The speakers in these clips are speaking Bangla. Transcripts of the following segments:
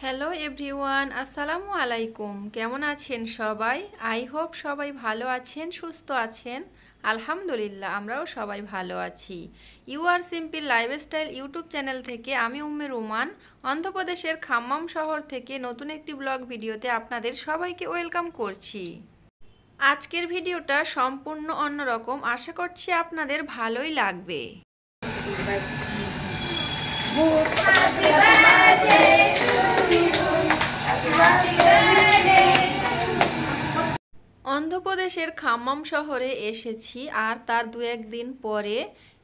হ্যালো এভরিওয়ান, আসসালামু আলাইকুম। কেমন আছেন সবাই? আই হোপ সবাই ভালো আছেন, সুস্থ আছেন। আলহামদুলিল্লাহ, আমরাও সবাই ভালো আছি। You are simple lifestyle YouTube channel থেকে আমি উম্মে রুমান অন্ধ্রপ্রদেশের খাম্মাম শহর থেকে নতুন একটি ব্লগ ভিডিওতে আপনাদের সবাইকে ওয়েলকাম করছি। আজকের ভিডিওটা সম্পূর্ণ অন্যরকম, আশা করছি আপনাদের ভালোই লাগবে। অন্ধ্রপ্রদেশের খাম্মাম শহরে এসেছি আর তার দু একদিন পরে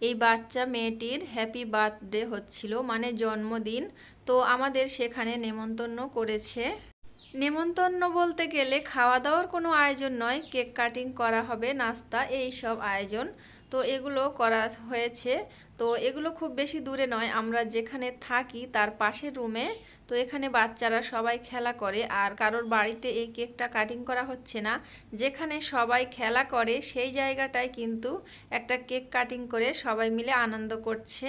এই বাচ্চা মেয়েটির হ্যাপি বার্থডে হচ্ছিল, মানে জন্মদিন। তো আমাদের সেখানে নেমন্তন্ন করেছে। নেমন্তন্ন বলতে গেলে খাওয়া দাওয়ার কোনো আয়োজন নয়, কেক কাটিং করা হবে, নাস্তা, এই সব আয়োজন। তো এগুলো করা হয়েছে। তো এগুলো খুব বেশি দূরে নয়, আমরা যেখানে থাকি তার পাশের রুমে। তো এখানে বাচ্চারা সবাই খেলা করে, আর কারোর বাড়িতে এই কেকটা কাটিং করা হচ্ছে না। যেখানে সবাই খেলা করে সেই জায়গাটায় কিন্তু একটা কেক কাটিং করে সবাই মিলে আনন্দ করছে।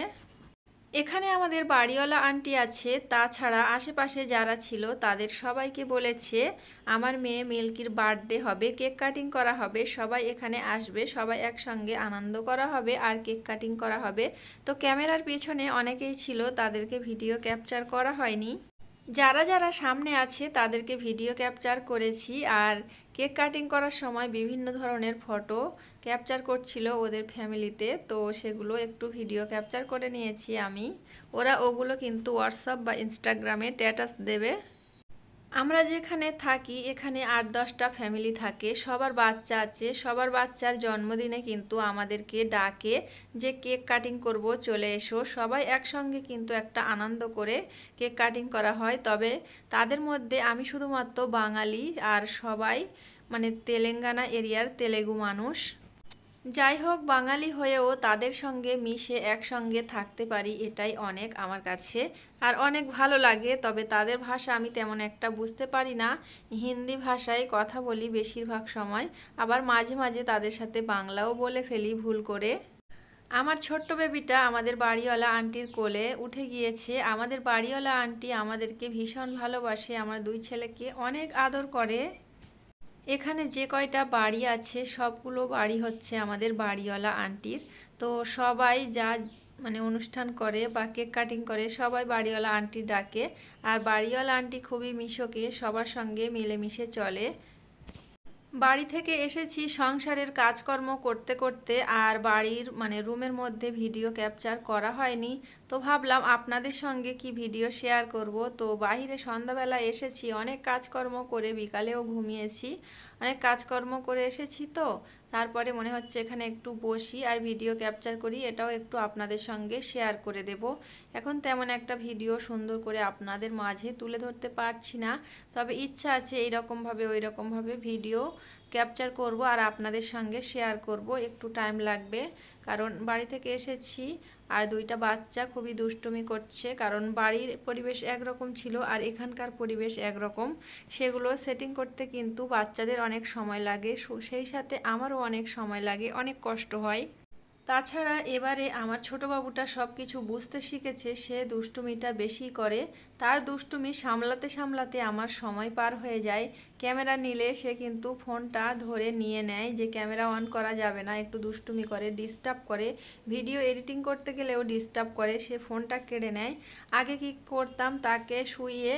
এখানে আমাদের বাড়িওয়ালা আন্টি আছে, তাছাড়া আশেপাশে যারা ছিল তাদের সবাইকে বলেছে আমার মেয়ে মিল্কির বার্থডে হবে, কেক কাটিং করা হবে, সবাই এখানে আসবে, সবাই একসঙ্গে আনন্দ করা হবে আর কেক কাটিং করা হবে। তো ক্যামেরার পিছনে অনেকেই ছিল, তাদেরকে ভিডিও ক্যাপচার করা হয়নি। যারা যারা সামনে আছে তাদেরকে ভিডিও ক্যাপচার করেছি, আর কেক কাটিং করার সময় বিভিন্ন ধরনের ফটো ক্যাপচার করছিল ওদের ফ্যামিলিতে, তো সেগুলো একটু ভিডিও ক্যাপচার করে নিয়েছি আমি। ওরা ওগুলো কিন্তু হোয়াটসঅ্যাপ বা ইনস্টাগ্রামে স্ট্যাটাস দেবে। আমরা যেখানে থাকি এখানে ৮-১০টা ফ্যামিলি থাকে, সবার বাচ্চা আছে, সবার বাচ্চার জন্মদিনে কিন্তু আমাদেরকে ডাকে যে কেক কাটিং করব, চলে এসো। সবাই একসঙ্গে কিন্তু একটা আনন্দ করে কেক কাটিং করা হয়। তবে তাদের মধ্যে আমি শুধুমাত্র বাঙালি, আর সবাই মানে তেলেঙ্গানা এরিয়ার তেলেগু মানুষ। যাই হোক, বাঙালি হয়েও তাদের সঙ্গে মিশে একসঙ্গে থাকতে পারি, এটাই অনেক আমার কাছে, আর অনেক ভালো লাগে। তবে তাদের ভাষা আমি তেমন একটা বুঝতে পারি না, হিন্দি ভাষায় কথা বলি বেশিরভাগ সময়, আবার মাঝে মাঝে তাদের সাথে বাংলাও বলে ফেলি ভুল করে। আমার ছোট্ট বেবিটা আমাদের বাড়িওয়ালা আন্টির কোলে উঠে গিয়েছে। আমাদের বাড়িওয়ালা আন্টি আমাদেরকে ভীষণ ভালোবাসে, আমার দুই ছেলেকে অনেক আদর করে। এখানে যে কয়টা বাড়ি আছে সবগুলো বাড়ি হচ্ছে আমাদের বাড়িওয়ালা আন্টির। তো সবাই যা মানে অনুষ্ঠান করে বা কেক কাটিং করে সবাই বাড়িওয়ালা আন্টি ডাকে, আর বাড়িওয়ালা আন্টি খুবই মিশুকে, সবার সঙ্গে মিলেমিশে চলে। বাড়ি থেকে এসেছি সংসারের কাজকর্ম করতে করতে, আর বাড়ির মানে রুমের মধ্যে ভিডিও ক্যাপচার করা হয়নি। তো ভাবলাম আপনাদের সঙ্গে কি ভিডিও শেয়ার করব। তো বাইরে সন্ধ্যাবেলা এসেছি, অনেক কাজকর্ম করে, বিকালেও ঘুমিয়েছি, অনেক কাজকর্ম করে এসেছি। তো তারপরে মনে হচ্ছে এখানে একটু বসি আর ভিডিও ক্যাপচার করি, এটাও একটু আপনাদের সঙ্গে শেয়ার করে দেব। এখন তেমন একটা ভিডিও সুন্দর করে আপনাদের মাঝে তুলে ধরতে পারছি না, তবে ইচ্ছা আছে এইরকমভাবে ওই রকমভাবে ভিডিও ক্যাপচার করব আর আপনাদের সঙ্গে শেয়ার করব। একটু টাইম লাগবে, কারণ বাড়ি থেকে এসেছি আর দুইটা বাচ্চা খুবই দুষ্টুমি করছে, কারণ বাড়ির পরিবেশ একরকম ছিল আর এখানকার পরিবেশ একরকম। সেগুলো সেটিং করতে কিন্তু বাচ্চাদের অনেক সময় লাগে, সেই সাথে আমারও অনেক সময় লাগে, অনেক কষ্ট হয়। তাছাড়া এবারে আমার ছোট বাবুটা সব কিছু বুঝতে শিখেছে, সে দুষ্টুমিটা বেশি করে। তার দুষ্টুমি সামলাতে সামলাতে আমার সময় পার হয়ে যায়। ক্যামেরা নিলে সে কিন্তু ফোনটা ধরে নিয়ে নেয়, যে ক্যামেরা অন করা যাবে না, একটু দুষ্টুমি করে, ডিস্টার্ব করে, ভিডিও এডিটিং করতে গেলেও ডিস্টার্ব করে, সে ফোনটা কেড়ে নেয়। আগে কি করতাম, তাকে শুইয়ে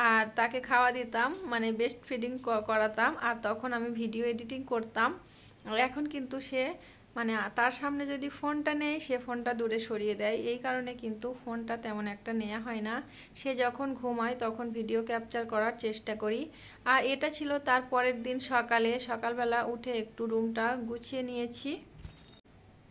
আর তাকে খাওয়া দিতাম, মানে বেস্ট ফিডিং করাতাম, আর তখন আমি ভিডিও এডিটিং করতাম। আর এখন কিন্তু সে মানে তার সামনে যদি ফোনটা নেয় সে ফোনটা দূরে সরিয়ে দেয়, এই কারণে কিন্তু ফোনটা তেমন একটা নেওয়া হয় না। সে যখন ঘুমায় তখন ভিডিও ক্যাপচার করার চেষ্টা করি। আর এটা ছিল তার পরের দিন সকালবেলা উঠে একটু রুমটা গুছিয়ে নিয়েছি।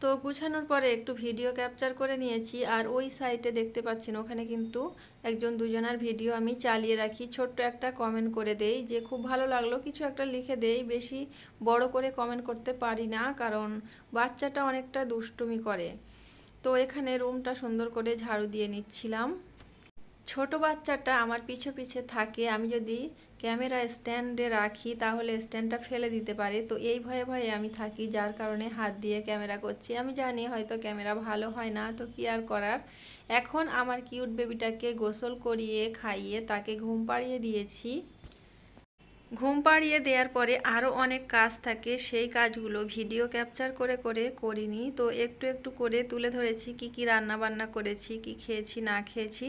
তো গুছানোর পরে একটু ভিডিও ক্যাপচার করে নিয়েছি, আর ওই সাইটে দেখতে পাচ্ছেন ওখানে কিন্তু একজন দুজনার ভিডিও আমি চালিয়ে রাখি, ছোট্ট একটা কমেন্ট করে দেই, যে খুব ভালো লাগলো কিছু একটা লিখে দেই, বেশি বড় করে কমেন্ট করতে পারি না, কারণ বাচ্চাটা অনেকটা দুষ্টুমি করে। তো এখানে রুমটা সুন্দর করে ঝাড়ু দিয়ে নিচ্ছিলাম। ছোট বাচ্চাটা আমার পিছে পিছে থাকে, আমি যদি ক্যামেরা স্ট্যান্ডে রাখি তাহলে স্ট্যান্ডটা ফেলে দিতে পারে, তো এই ভয়ে ভয়ে আমি থাকি, যার কারণে হাত দিয়ে ক্যামেরা করছি। আমি জানি হয়তো ক্যামেরা ভালো হয় না, তো কি আর করার। এখন আমার কিউট বেবিটাকে গোসল করিয়ে খাইয়ে তাকে ঘুম পাড়িয়ে দিয়েছি। ঘুম পাড়িয়ে দেওয়ার পরে আরও অনেক কাজ থাকে, সেই কাজগুলো ভিডিও ক্যাপচার করে করে করিনি, তো একটু একটু করে তুলে ধরেছি। কি কি রান্না বান্না করেছি, কি খেয়েছি না খেয়েছি,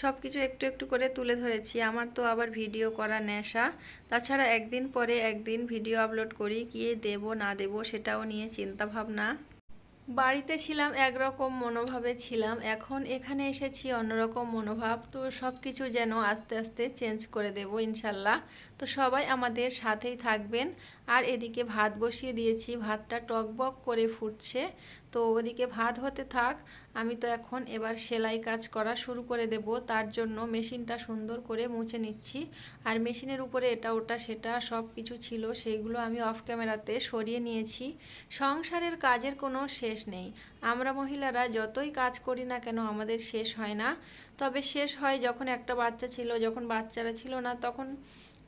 সব কিছু একটু একটু করে তুলে ধরেছি। আমার তো আবার ভিডিও করা নেশা, তাছাড়া একদিন পরে একদিন ভিডিও আপলোড করি, কি দেব না দেব সেটাও নিয়ে চিন্তা ভাবনা। বাড়িতে ছিলাম একরকম মনোভাবে ছিলাম, এখন এখানে এসেছি অন্যরকম মনোভাব, তো সব কিছু যেন আস্তে আস্তে চেঞ্জ করে দেব ইনশাল্লাহ। তো সবাই আমাদের সাথেই থাকবেন। আর এদিকে ভাত বসিয়ে দিয়েছি, ভাতটা টকবক করে ফুটছে, তো ওদিকে ভাত হতে থাক। আমি তো এখন এবার সেলাই কাজ করা শুরু করে দেব, তার জন্য মেশিনটা সুন্দর করে মুছে নিচ্ছি। আর মেশিনের উপরে এটা ওটা সেটা সব কিছু ছিল, সেইগুলো আমি অফ ক্যামেরাতে সরিয়ে নিয়েছি। সংসারের কাজের কোনো শেষ নেই, আমরা মহিলারা যতই কাজ করি না কেন আমাদের শেষ হয় না। তবে শেষ হয় যখন একটা বাচ্চা ছিল, যখন বাচ্চারা ছিল না তখন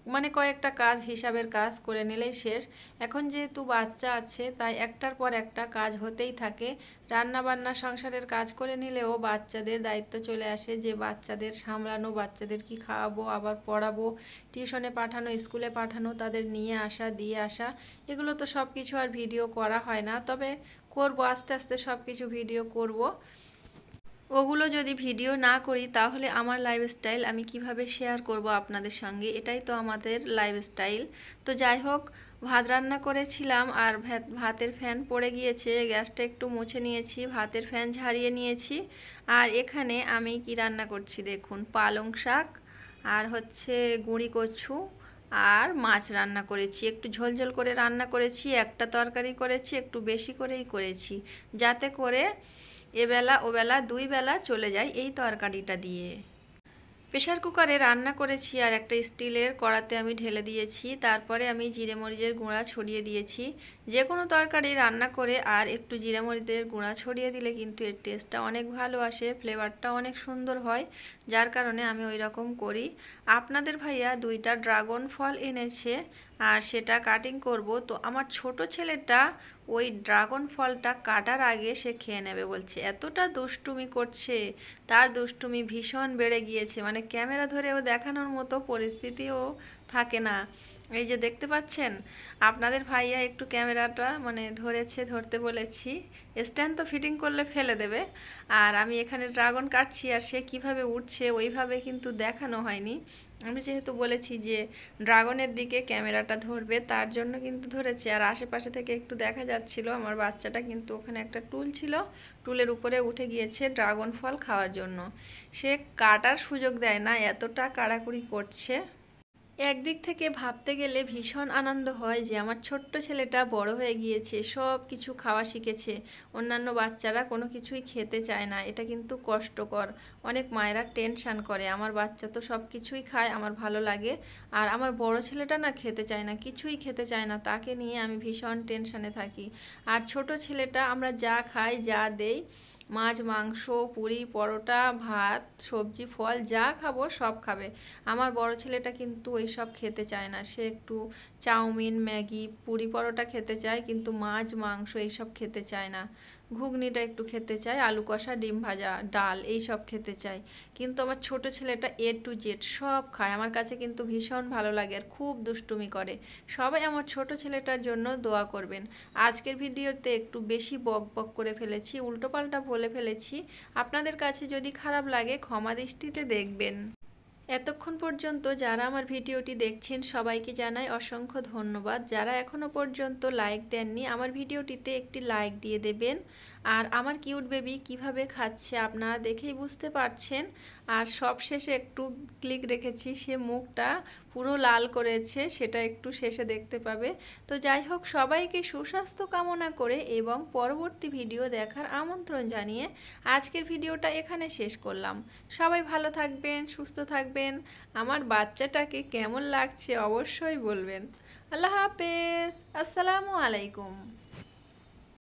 মানে কয়েকটা কাজ হিসাবের কাজ করে নিলেই শেষ। এখন যেহেতু বাচ্চা আছে তাই একটার পর একটা কাজ হতেই থাকে। রান্না বান্না সংসারের কাজ করে নিলেও বাচ্চাদের দায়িত্ব চলে আসে, যে বাচ্চাদের সামলানো, বাচ্চাদের কি খাওয়াবো, আবার পড়াবো, টিউশনে পাঠানো, স্কুলে পাঠানো, তাদের নিয়ে আসা দিয়ে আসা, এগুলো তো সব কিছু আর ভিডিও করা হয় না। তবে করব, আস্তে আস্তে সব কিছু ভিডিও করব। ওগুলো যদি ভিডিও না করি তাহলে আমার লাইফস্টাইল আমি কিভাবে শেয়ার করব আপনাদের সঙ্গে, এটাই তো আমাদের লাইফস্টাইল। তো যাই হোক, ভাত রান্না করেছিলাম আর ভাতের ফ্যান পড়ে গিয়েছে, গ্যাসটা একটু মুছে নিয়েছি, ভাতের ফ্যান ঝাড়িয়ে নিয়েছি। আর এখানে আমি কি রান্না করছি দেখুন, পালং শাক আর হচ্ছে গুঁড়ি কচু আর মাছ রান্না করেছি, একটু ঝোলঝোল করে রান্না করেছি। একটা তরকারি করেছি, একটু বেশি করেই করেছি, যাতে করে এবেলা ওবেলা দুই বেলা চলে যায় এই তরকারিটা দিয়ে। প্রেশার কুকারে রান্না করেছি আর একটা স্টিলের কড়াতে আমি ঢেলে দিয়েছি, তারপরে আমি জিরে মরিচের গুঁড়া ছড়িয়ে দিয়েছি। যে কোনো তরকারি রান্না করে আর একটু জিরে মরিচের গুঁড়া ছড়িয়ে দিলে কিন্তু এর টেস্টটা অনেক ভালো আসে, ফ্লেভারটা অনেক সুন্দর হয়, যার কারণে আমি ওই রকম করি। আপনাদের ভাইয়া দুইটা ড্রাগন ফল এনেছে আর সেটা কাটিং করব, তো আমার ছোট ছেলেটা ওই ড্রাগন ফলটা কাটার আগে সে খেয়ে নেবে বলছে, এতটা দুষ্টুমি করছে, তার দুষ্টুমি ভীষণ বেড়ে গিয়েছে, মানে ক্যামেরা ধরেও দেখানোর মতো পরিস্থিতিও থাকে না। এই যে দেখতে পাচ্ছেন, আপনাদের ভাইয়া একটু ক্যামেরাটা মানে ধরতে বলেছি, স্ট্যান্ড তো ফিটিং করলে ফেলে দেবে। আর আমি এখানে ড্রাগন কাটছি আর সে কিভাবে উঠছে ওইভাবে কিন্তু দেখানো হয়নি। আমি যেহেতু বলেছি যে ড্রাগনের দিকে ক্যামেরাটা ধরবে, তার জন্য কিন্তু ধরেছে। আর আশেপাশে থেকে একটু দেখা যাচ্ছিল আমার বাচ্চাটা কিন্তু ওখানে একটা টুল ছিল, টুলের উপরে উঠে গিয়েছে ড্রাগন ফল খাওয়ার জন্য। সে কাটার সুযোগ দেয় না, এতটা কাড়াকুড়ি করছে। একদিক থেকে ভাবতে গেলে ভীষণ আনন্দ হয় যে আমার ছোট্ট ছেলেটা বড় হয়ে গিয়েছে, সব কিছু খাওয়া শিখেছে। অন্যান্য বাচ্চারা কোনো কিছুই খেতে চায় না, এটা কিন্তু কষ্টকর। অনেক মায়েরা টেনশান করে, আমার বাচ্চা তো সব কিছুই খায়, আমার ভালো লাগে। আর আমার বড় ছেলেটা না খেতে চায় না, কিছুই খেতে চায় না, তাকে নিয়ে আমি ভীষণ টেনশানে থাকি। আর ছোট ছেলেটা আমরা যা খাই যা দেই, মাছ মাংস পুরি পরোটা ভাত সবজি ফল যা খাবো সব খাবে। আমার বড় ছেলেটা কিন্তু এইসব খেতে চায় না, সে একটু চাউমিন ম্যাগি পুরি পরোটা খেতে চায়, কিন্তু মাছ মাংস এইসব খেতে চায় না। ঘুগনিটা একটু খেতে চায়, আলু কষা ডিম ভাজা ডাল এইসব খেতে চায়। কিন্তু আমার ছোট ছেলেটা A to Z সব খায়, আমার কাছে কিন্তু ভীষণ ভালো লাগে আর খুব দুষ্টুমি করে। সবাই আমার ছোট ছেলেটার জন্য দোয়া করবেন। আজকের ভিডিওতে একটু বেশি বক বক করে ফেলেছি, উল্টোপাল্টা বলে ফেলেছি, আপনাদের কাছে যদি খারাপ লাগে ক্ষমা দৃষ্টিতে দেখবেন। এতক্ষণ পর্যন্ত যারা আমার ভিডিওটি দেখছেন সবাইকে জানাই অসংখ্য ধন্যবাদ। যারা এখনও পর্যন্ত লাইক দেননি আমার ভিডিওটিতে একটি লাইক দিয়ে দেবেন। আর আমার কিউট বেবি কিভাবে খাচ্ছে আপনারা দেখেই বুঝতে পারছেন। আর সব শেষে একটু ক্লিক রেখেছি, সে মুখটা পুরো লাল করেছে, সেটা একটু শেষে দেখতে পাবে। তো যাই হোক, সবাইকে সুস্বাস্থ্য কামনা করে এবং পরবর্তী ভিডিও দেখার আমন্ত্রণ জানিয়ে আজকের ভিডিওটা এখানে শেষ করলাম। সবাই ভালো থাকবেন, সুস্থ থাকবেন। আমার বাচ্চাটাকে কেমন লাগছে অবশ্যই বলবেন। আল্লাহ হাফেজ, আসসালামু আলাইকুম।